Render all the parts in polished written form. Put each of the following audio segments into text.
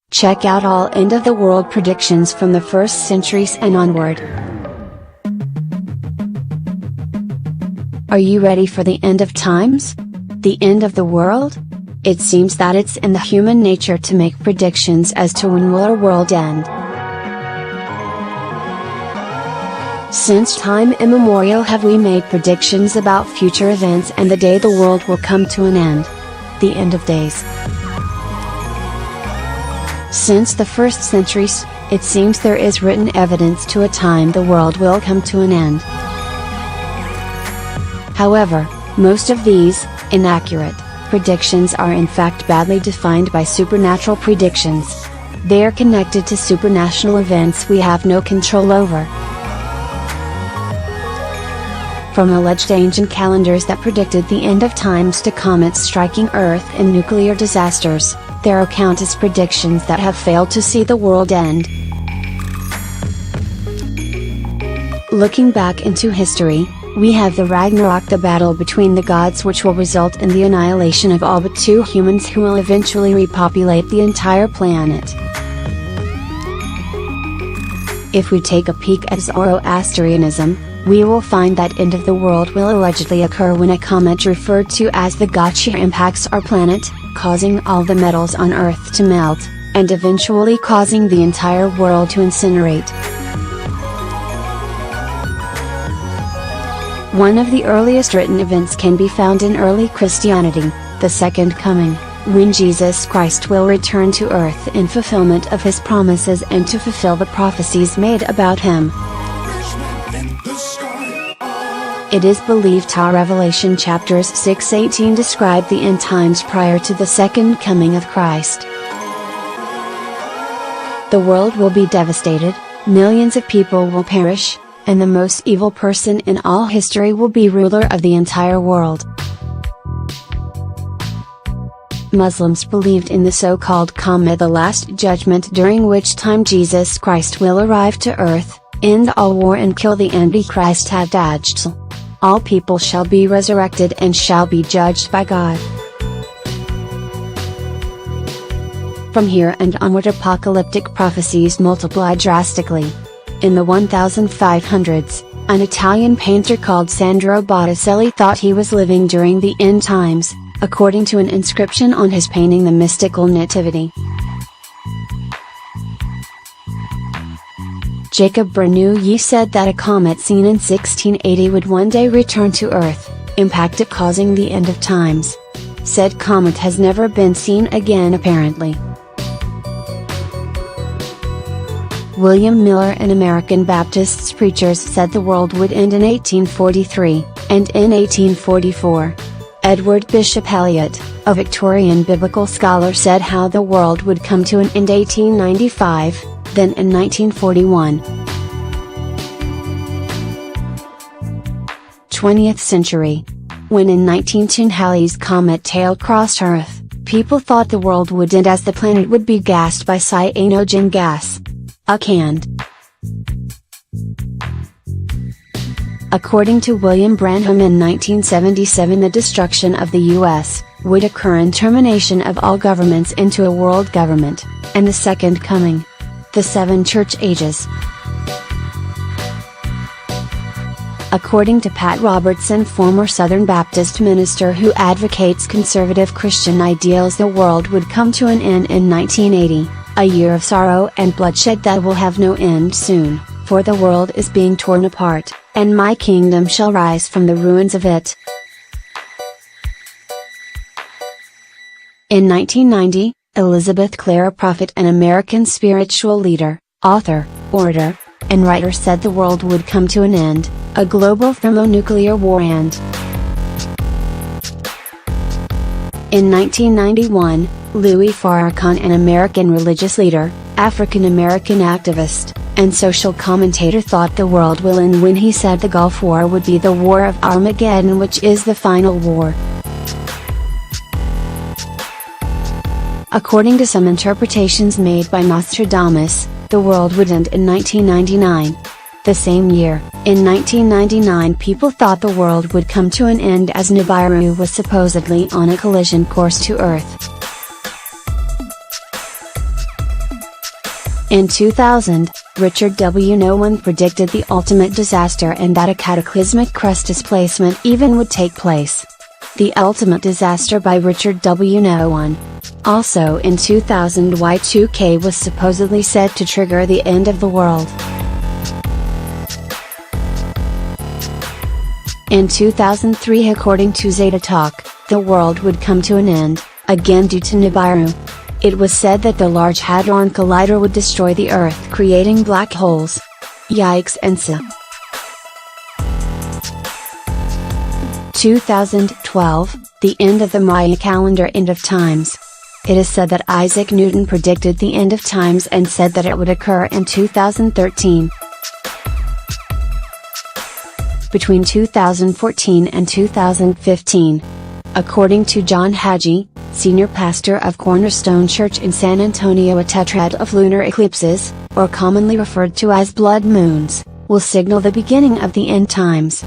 Check out all end-of-the-world predictions from the 1st centuries and onward. Are you ready for the end of times? The end of the world? It seems that it's in the human nature to make predictions as to when will our world end. Since time immemorial have we made predictions about future events and the day the world will come to an end. The end of days. Since the 1st centuries, it seems there is written evidence to a time the world will come to an end. However, most of these, inaccurate, predictions are in fact badly defined by supernatural predictions. They are connected to supranational events we have no control over. From alleged ancient calendars that predicted the end of times to comets striking Earth and nuclear disasters, there are countless predictions that have failed to see the world end. Looking back into history, we have the Ragnarok, the battle between the gods, which will result in the annihilation of all but 2 humans who will eventually repopulate the entire planet. If we take a peek at Zoroastrianism, we will find that end of the world will allegedly occur when a comet referred to as the Gotcha impacts our planet, causing all the metals on Earth to melt, and eventually causing the entire world to incinerate. One of the earliest written events can be found in early Christianity, the Second Coming, when Jesus Christ will return to Earth in fulfillment of His promises and to fulfill the prophecies made about Him. It is believed that Revelation chapters 6-18 describe the end times prior to the second coming of Christ. The world will be devastated, millions of people will perish, and the most evil person in all history will be ruler of the entire world. Muslims believed in the so-called Qamah, the Last Judgment, during which time Jesus Christ will arrive to earth, end all war and kill the Antichrist Ad-Dajjal. All people shall be resurrected and shall be judged by God. From here and onward, apocalyptic prophecies multiply drastically. In the 1500s, an Italian painter called Sandro Botticelli thought he was living during the end times, according to an inscription on his painting The Mystical Nativity. Jacob Bernoulli said that a comet seen in 1680 would one day return to Earth, impact it, causing the end of times. Said comet has never been seen again apparently. William Miller, an American Baptist preacher, said the world would end in 1843, and in 1844. Edward Bishop Elliot, a Victorian biblical scholar, said how the world would come to an end 1895, then in 1941. 20th century. When in 1910 Halley's comet tail crossed Earth, people thought the world would end as the planet would be gassed by cyanogen gas. According to William Branham in 1977, the destruction of the U.S. would occur in termination of all governments into a world government, and the second coming. The 7 church ages. According to Pat Robertson, former Southern Baptist minister who advocates conservative Christian ideals, the world would come to an end in 1980, a year of sorrow and bloodshed that will have no end soon, for the world is being torn apart, and my kingdom shall rise from the ruins of it. In 1990, Elizabeth Clare, a prophet and American spiritual leader, author, orator, and writer, said the world would come to an end, a global thermonuclear war end. In 1991, Louis Farrakhan, an American religious leader, African American activist, and social commentator, thought the world will end when he said the Gulf War would be the War of Armageddon, which is the final war. According to some interpretations made by Nostradamus, the world would end in 1999. The same year, in 1999, people thought the world would come to an end as Nibiru was supposedly on a collision course to Earth. In 2000, Richard W. Noone predicted the ultimate disaster and that a cataclysmic crust displacement even would take place. The Ultimate Disaster by Richard W. Noone. Also in 2000, Y2K was supposedly said to trigger the end of the world. In 2003, according to Zeta Talk, the world would come to an end, again due to Nibiru. It was said that the Large Hadron Collider would destroy the Earth, creating black holes. Yikes and so. 2012, the end of the Maya calendar, end of times. It is said that Isaac Newton predicted the end of times and said that it would occur in 2013. Between 2014 and 2015. According to John Hagee, senior pastor of Cornerstone Church in San Antonio, a tetrad of lunar eclipses, or commonly referred to as blood moons, will signal the beginning of the end times.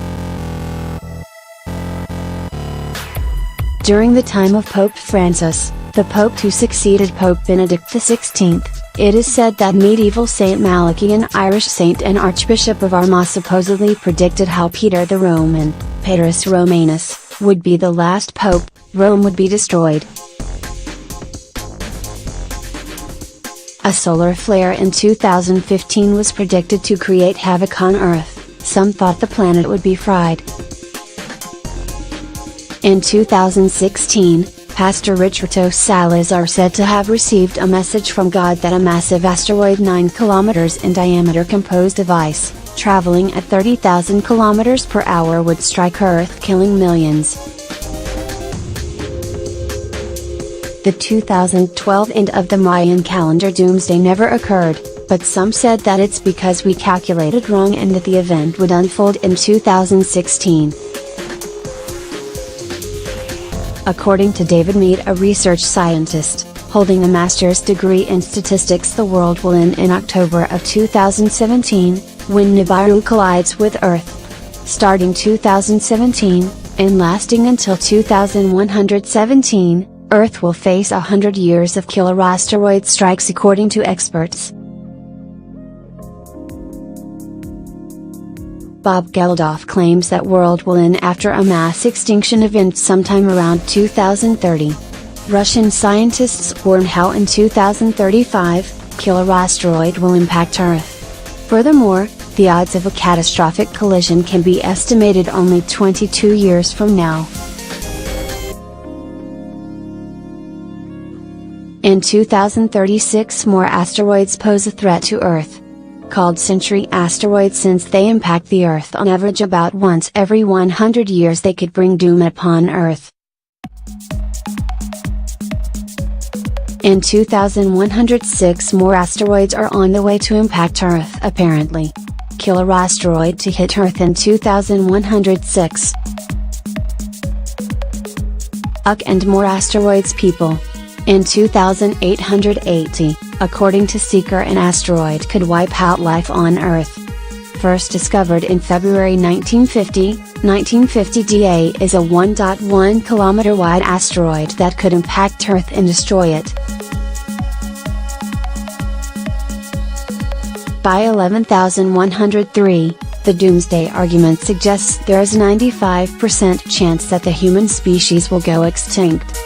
During the time of Pope Francis, the Pope who succeeded Pope Benedict XVI, it is said that medieval Saint Malachy, an Irish saint and Archbishop of Armagh, supposedly predicted how Peter the Roman, Paterus Romanus, would be the last pope. Rome would be destroyed. A solar flare in 2015 was predicted to create havoc on Earth. Some thought the planet would be fried. In 2016, Pastor Richardo Salazar said to have received a message from God that a massive asteroid 9 kilometers in diameter composed of ice, traveling at 30,000 kilometers per hour, would strike Earth, killing millions. The 2012 end of the Mayan calendar doomsday never occurred, but some said that it's because we calculated wrong and that the event would unfold in 2016. According to David Mead, a research scientist, holding a master's degree in statistics, the world will end in October of 2017, when Nibiru collides with Earth. Starting 2017, and lasting until 2117, Earth will face 100 years of killer asteroid strikes, according to experts. Bob Geldof claims that world will end after a mass extinction event sometime around 2030. Russian scientists warn how in 2035, killer asteroid will impact Earth. Furthermore, the odds of a catastrophic collision can be estimated only 22 years from now. In 2036, more asteroids pose a threat to Earth. Called century asteroids since they impact the Earth on average about once every 100 years, they could bring doom upon Earth. In 2106, more asteroids are on the way to impact Earth, apparently. Killer asteroid to hit Earth in 2106. And more asteroids, people. In 2880, according to Seeker, an asteroid could wipe out life on Earth. First discovered in February 1950 DA is a 1.1 kilometer wide asteroid that could impact Earth and destroy it. By 11,103, the doomsday argument suggests there is a 95% chance that the human species will go extinct.